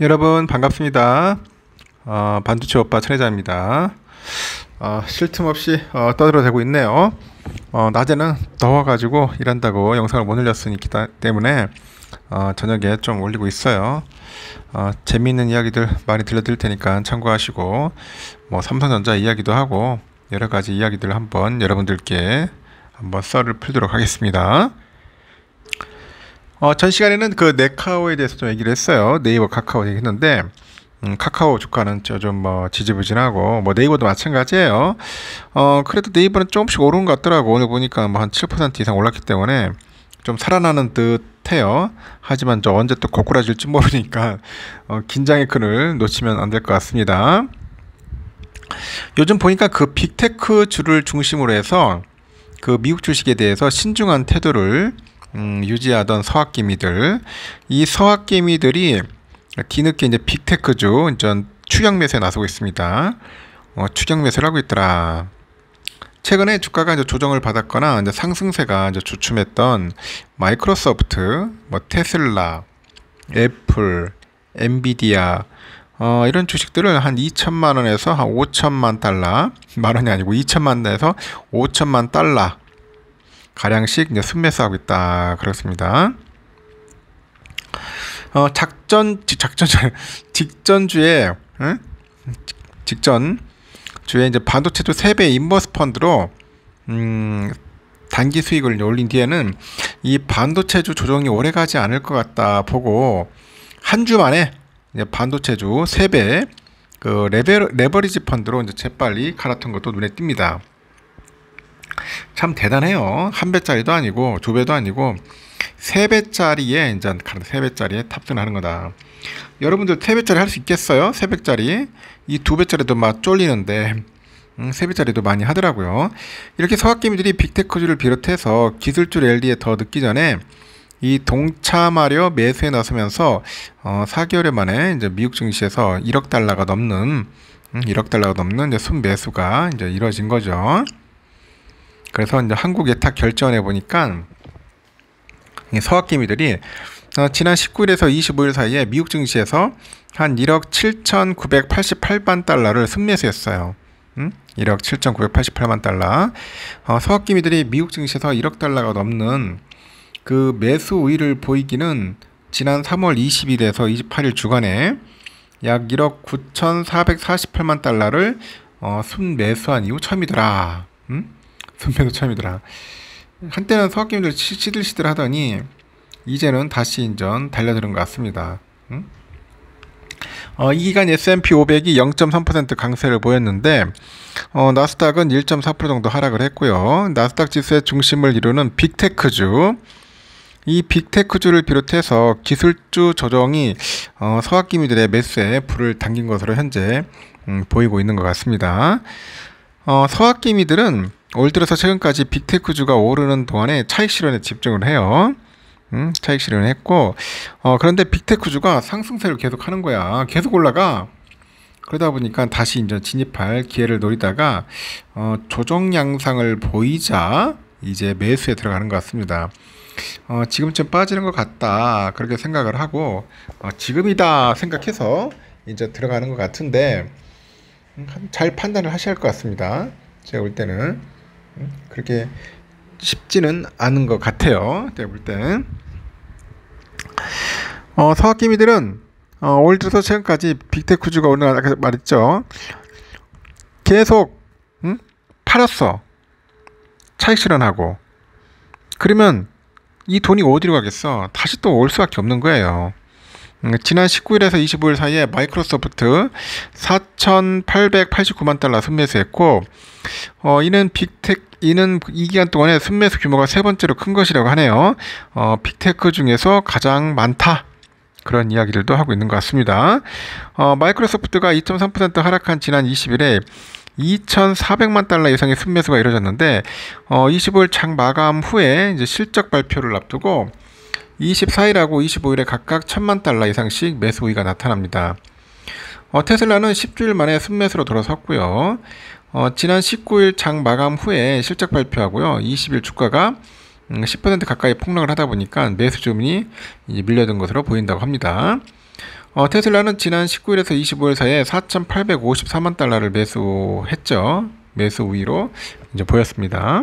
여러분 반갑습니다. 반도체 오빠 천혜자입니다. 쉴 틈 없이 떠들어대고 있네요. 낮에는 더워가지고 일한다고 영상을 못 올렸으니 때문에 저녁에 좀 올리고 있어요. 재미있는 이야기들 많이 들려드릴 테니까 참고하시고 뭐 삼성전자 이야기도 하고 여러가지 이야기들 한번 여러분들께 한번 썰을 풀도록 하겠습니다. 전 시간에는 그 네카오에 대해서 좀 얘기를 했어요. 네이버 카카오 얘기했는데 카카오 주가는 좀 지지부진하고 뭐 네이버도 마찬가지예요. 그래도 네이버는 조금씩 오른 것 같더라고. 오늘 보니까 뭐 한 7% 이상 올랐기 때문에 좀 살아나는 듯해요. 하지만 저 언제 또 고꾸라질지 모르니까 긴장의 끈을 놓치면 안 될 것 같습니다. 요즘 보니까 그 빅테크 주를 중심으로 해서 그 미국 주식에 대해서 신중한 태도를 유지하던 서학개미들, 이 서학개미들이 뒤늦게 이제 빅테크주 추격 매수에 나서고 있습니다. 추격 매수를 하고 있더라. 최근에 주가가 이제 조정을 받았거나 이제 상승세가 이제 주춤했던 마이크로소프트, 뭐 테슬라, 애플, 엔비디아 이런 주식들을 한 2천만 원에서 한 5천만 달러, 만 원이 아니고 2천만 원에서 5천만 달러 가량씩 이제 순매수하고 있다 그렇습니다. 직전주에 이제 반도체주 3배 인버스 펀드로 단기 수익을 올린 뒤에는 이 반도체주 조정이 오래가지 않을 것 같다 보고 한 주 만에 이제 반도체주 3배 그 레버리지 펀드로 이제 재빨리 갈아탄 것도 눈에 띕니다. 참 대단해요. 한 배짜리도 아니고 두 배도 아니고 3배짜리에 이제 3배짜리에 탑승을 하는 거다. 여러분들 3배짜리 할 수 있겠어요? 3배짜리 이 2배짜리도 막 쫄리는데 3배짜리도 많이 하더라고요. 이렇게 서학개미들이 빅테크주를 비롯해서 기술주 랠리에 더 늦기 전에 이 동참하려 매수에 나서면서 4개월 만에 이제 미국 증시에서 1억 달러가 넘는 이제 순매수가 이제 이루어진 거죠. 그래서 이제 한국에 딱 결정해 보니까 서학개미들이 지난 19일에서 25일 사이에 미국 증시에서 한 1억 7,988만 달러를 순매수했어요. 1억 7,988만 달러. 서학개미들이 미국 증시에서 1억 달러가 넘는 그 매수 우위를 보이기는 지난 3월 20일에서 28일 주간에 약 1억 9,448만 달러를 순매수한 이후 처음이더라. 순매수 처음이더라. 한때는 서학개미들 시들시들 하더니 이제는 다시 인전 달려드는 것 같습니다. 이 기간 S&P 500이 0.3% 강세를 보였는데 나스닥은 1.4% 정도 하락을 했고요. 나스닥 지수의 중심을 이루는 빅테크주, 이 빅테크주를 비롯해서 기술주 조정이 서학개미들의 매수에 불을 당긴 것으로 현재 보이고 있는 것 같습니다. 서학개미들은 올 들어서 최근까지 빅테크주가 오르는 동안에 차익 실현에 집중을 해요. 차익 실현을 했고 그런데 빅테크주가 상승세를 계속 하는 거야. 계속 올라가. 그러다 보니까 다시 이제 진입할 기회를 노리다가 조정 양상을 보이자 이제 매수에 들어가는 것 같습니다. 지금쯤 빠지는 것 같다 그렇게 생각을 하고 지금이다 생각해서 이제 들어가는 것 같은데 잘 판단을 하셔야 할 것 같습니다. 제가 볼 때는 그렇게 쉽지는 않은 것 같아요. 제가 볼 때는 서학개미들은 올 들어서 최근까지 빅테크주가 오르는 말했죠. 계속 팔았어. 차익 실현하고. 그러면 이 돈이 어디로 가겠어? 다시 또 올 수밖에 없는 거예요. 지난 19일에서 25일 사이에 마이크로소프트 4,889만 달러 순매수했고 이는 이 기간 동안에 순매수 규모가 세 번째로 큰 것이라고 하네요. 빅테크 중에서 가장 많다 그런 이야기들도 하고 있는 것 같습니다. 마이크로소프트가 2.3% 하락한 지난 20일에 2,400만 달러 이상의 순매수가 이루어졌는데 25일 장 마감 후에 이제 실적 발표를 앞두고 24일하고 25일에 각각 1,000만 달러 이상씩 매수 우위가 나타납니다. 테슬라는 10주일 만에 순매수로 돌아섰고요. 지난 19일 장 마감 후에 실적 발표하고요. 20일 주가가 10% 가까이 폭락을 하다 보니까 매수 주문이 이제 밀려든 것으로 보인다고 합니다. 테슬라는 지난 19일에서 25일 사이에 4,854만 달러를 매수했죠. 매수 우위로 이제 보였습니다.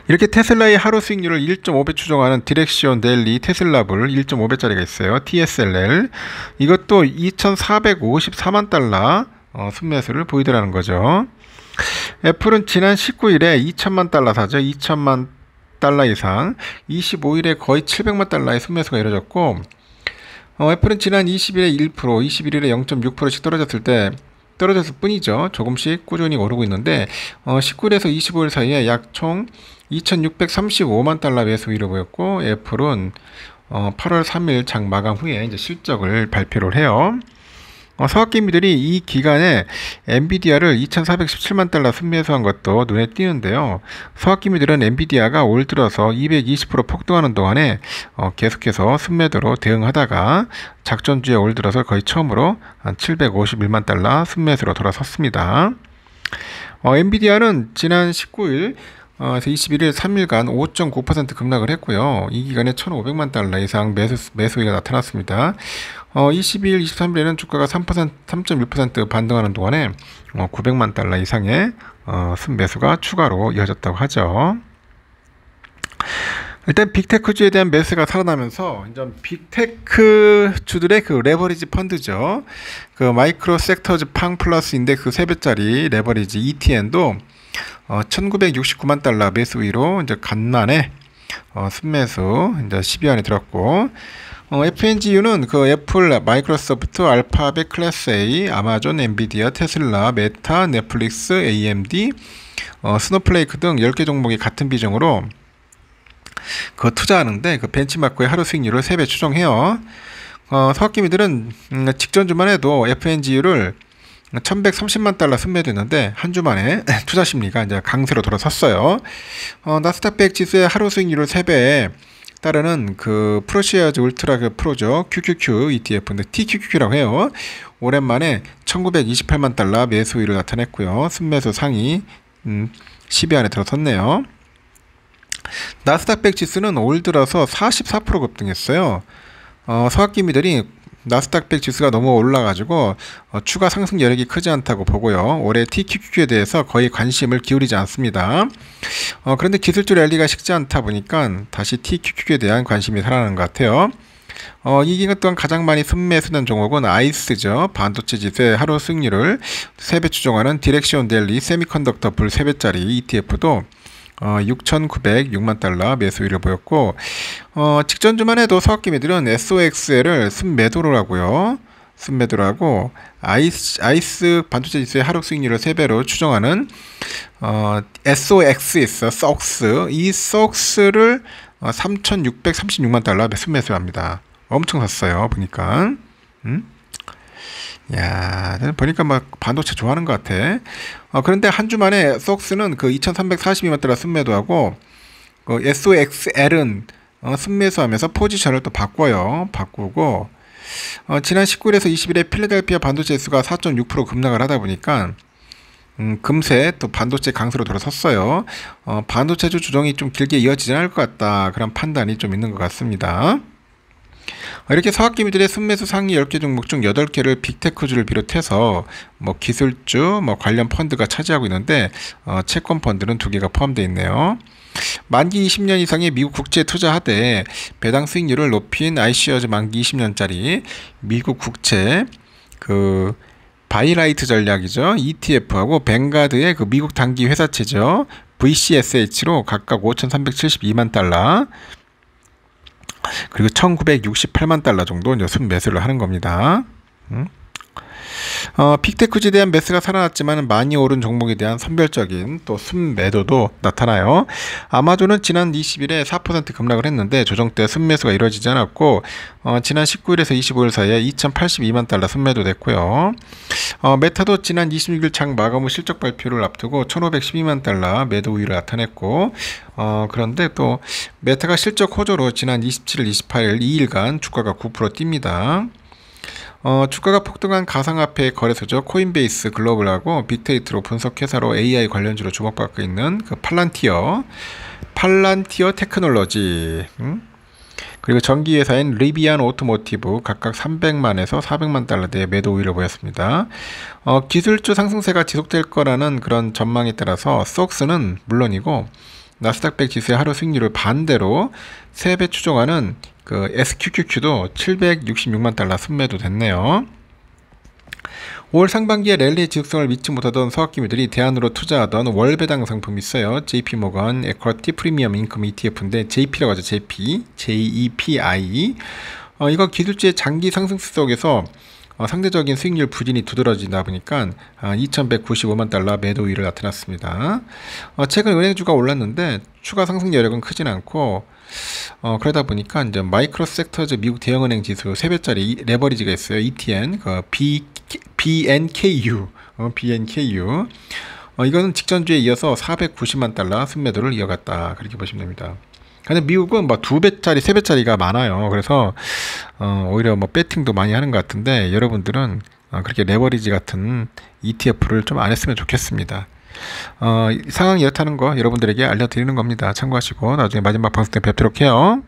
이렇게 테슬라의 하루 수익률을 1.5배 추정하는 디렉시온 데일리 테슬라블 1.5배짜리가 있어요. TSLL. 이것도 2,454만 달러 순매수를 보이더라는 거죠. 애플은 지난 19일에 2천만 달러 사죠. 2천만 달러 이상. 25일에 거의 700만 달러의 순매수가 이루어졌고, 애플은 지난 20일에 1%, 21일에 0.6%씩 떨어졌을 뿐이죠. 조금씩 꾸준히 오르고 있는데 19일에서 25일 사이에 약 총 2,635만 달러 매수 위로 보였고, 애플은 8월 3일 장 마감 후에 이제 실적을 발표를 해요. 서학개미들이 이 기간에 엔비디아를 2,417만 달러 순매수한 것도 눈에 띄는데요. 서학개미들은 엔비디아가 올 들어서 220% 폭등하는 동안에 계속해서 순매도로 대응하다가 작전주에 올 들어서 거의 처음으로 한 751만 달러 순매수로 돌아섰습니다. 엔비디아는 지난 19일 21일 3일간 5.9% 급락을 했고요. 이 기간에 1,500만 달러 이상 매수위가 나타났습니다. 22일, 23일에는 주가가 3.1% 반등하는 동안에 900만 달러 이상의 순매수가 추가로 이어졌다고 하죠. 일단 빅테크주에 대한 매수가 살아나면서 이제 빅테크주들의 그 레버리지 펀드죠. 그 마이크로 섹터즈 팡 플러스 인덱스 3배짜리 레버리지 ETN도 1969만 달러 매수 위로 이제 간만에 순매수 이제 10위안에 들었고, FNGU는 그 애플, 마이크로소프트, 알파벳, 클래스 A, 아마존, 엔비디아, 테슬라, 메타, 넷플릭스, AMD, 스노플레이크 등 10개 종목이 같은 비중으로 그 투자하는데 그 벤치마크의 하루 수익률을 3배 추정해요. 서학개미들은 직전 주만 해도 FNGU를 1130만 달러 순매도했는데 한 주 만에 투자 심리가 이제 강세로 돌아섰어요. 나스닥 100 지수의 하루 수익률을 3배에 따르는 그 프로시아즈 울트라 그 프로죠. QQQ ETF인데 TQQQ라고 해요. 오랜만에 1928만 달러 매수 우위를 나타냈고요. 순매수 상위 10위 안에 들어섰네요. 나스닥 100 지수는 올 들어서 44% 급등했어요. 서학개미들이 나스닥 100 지수가 너무 올라가지고 추가 상승 여력이 크지 않다고 보고요. 올해 TQQQ에 대해서 거의 관심을 기울이지 않습니다. 그런데 기술적 랠리가 식지 않다 보니까 다시 TQQQ에 대한 관심이 살아나는 것 같아요. 이 기간 동안 가장 많이 순매수된 종목은 아이스죠. 반도체 지수의 하루 수익률을 3배 추정하는 디렉시온 데일리 세미컨덕터 불 3배짜리 ETF도 6,906만 달러 매수 위를 보였고, 직전 주만 해도 서학개미들은 SOXL을 순매도를 하고요. 순매도를 하고 아이스 반도체 지수의 하루 수익률을 3배로 추정하는 SOX 있어. SOX. 이 SOX를 3,636만 달러 순매수합니다. 엄청 샀어요. 보니까. 야, 보니까 막 반도체 좋아하는 것 같아. 그런데 한 주 만에 SOX는 그 2,342만 달러 순매도하고 그 SOXL은 순매수하면서 포지션을 또 바꾸고 지난 19일에서 20일에 필라델피아 반도체 지수가 4.6% 급락을 하다 보니까 금세 또 반도체 강세로 돌아섰어요. 반도체주 조정이 좀 길게 이어지지 않을 것 같다. 그런 판단이 좀 있는 것 같습니다. 이렇게 서학개미들의 순매수 상위 10개 종목 중 8개를 빅테크주를 비롯해서 뭐 기술주, 뭐 관련 펀드가 차지하고 있는데 채권 펀드는 2개가 포함되어 있네요. 만기 20년 이상의 미국 국채에 투자하되 배당 수익률을 높인 iShares 만기 20년짜리 미국 국채 그 바이라이트 전략이죠. ETF하고 뱅가드의 그 미국 단기 회사채죠. VCSH로 각각 5,372만 달러 그리고 1,968만 달러 정도 순매수를 하는 겁니다. 빅테크주에 대한 매수가 살아났지만 많이 오른 종목에 대한 선별적인 또 순매도도 나타나요. 아마존은 지난 20일에 4% 급락을 했는데 조정 때 순매수가 이루어지지 않았고 지난 19일에서 25일 사이에 2,082만 달러 순매도 됐고요. 메타도 지난 26일 장 마감 후 실적 발표를 앞두고 1,512만 달러 매도 우위를 나타냈고 그런데 또 메타가 실적 호조로 지난 27일, 28일 2일간 주가가 9% 뜁니다. 주가가 폭등한 가상화폐 거래소죠. 코인베이스 글로벌하고 빅데이터로 분석회사로 AI 관련주로 주목받고 있는 그 팔란티어 테크놀로지. 그리고 전기회사인 리비안 오토모티브 각각 300만에서 400만 달러대의 매도 우위를 보였습니다. 기술주 상승세가 지속될 거라는 그런 전망에 따라서 속스는 물론이고 나스닥 100 지수의 하루 수익률을 반대로 3배 추종하는 그 SQQQ도 766만 달러 순매도 됐네요. 올 상반기에 랠리의 지속성을 믿지 못하던 서학기미들이 대안으로 투자하던 월배당 상품이 있어요. JP모건 에쿼티 프리미엄 인컴 ETF인데 JP라고 하죠. JP, JEPI. 이거 기술주의 장기 상승세 속에서 상대적인 수익률 부진이 두드러지다 보니까 2195만 달러 매도 우위를 나타났습니다. 최근 은행주가 올랐는데 추가 상승 여력은 크진 않고 그러다 보니까 이제 마이크로 섹터즈 미국 대형은행 지수 3배짜리 레버리지가 있어요. ETN, 그 BNKU, BNKU. 이거는 직전주에 이어서 490만 달러 순매도를 이어갔다. 그렇게 보시면 됩니다. 근데 미국은 뭐 2배짜리, 3배짜리가 많아요. 그래서 오히려 뭐 배팅도 많이 하는 것 같은데 여러분들은 그렇게 레버리지 같은 ETF를 좀 안 했으면 좋겠습니다. 상황이 이렇다는 거 여러분들에게 알려드리는 겁니다. 참고하시고 나중에 마지막 방송 때 뵙도록 해요.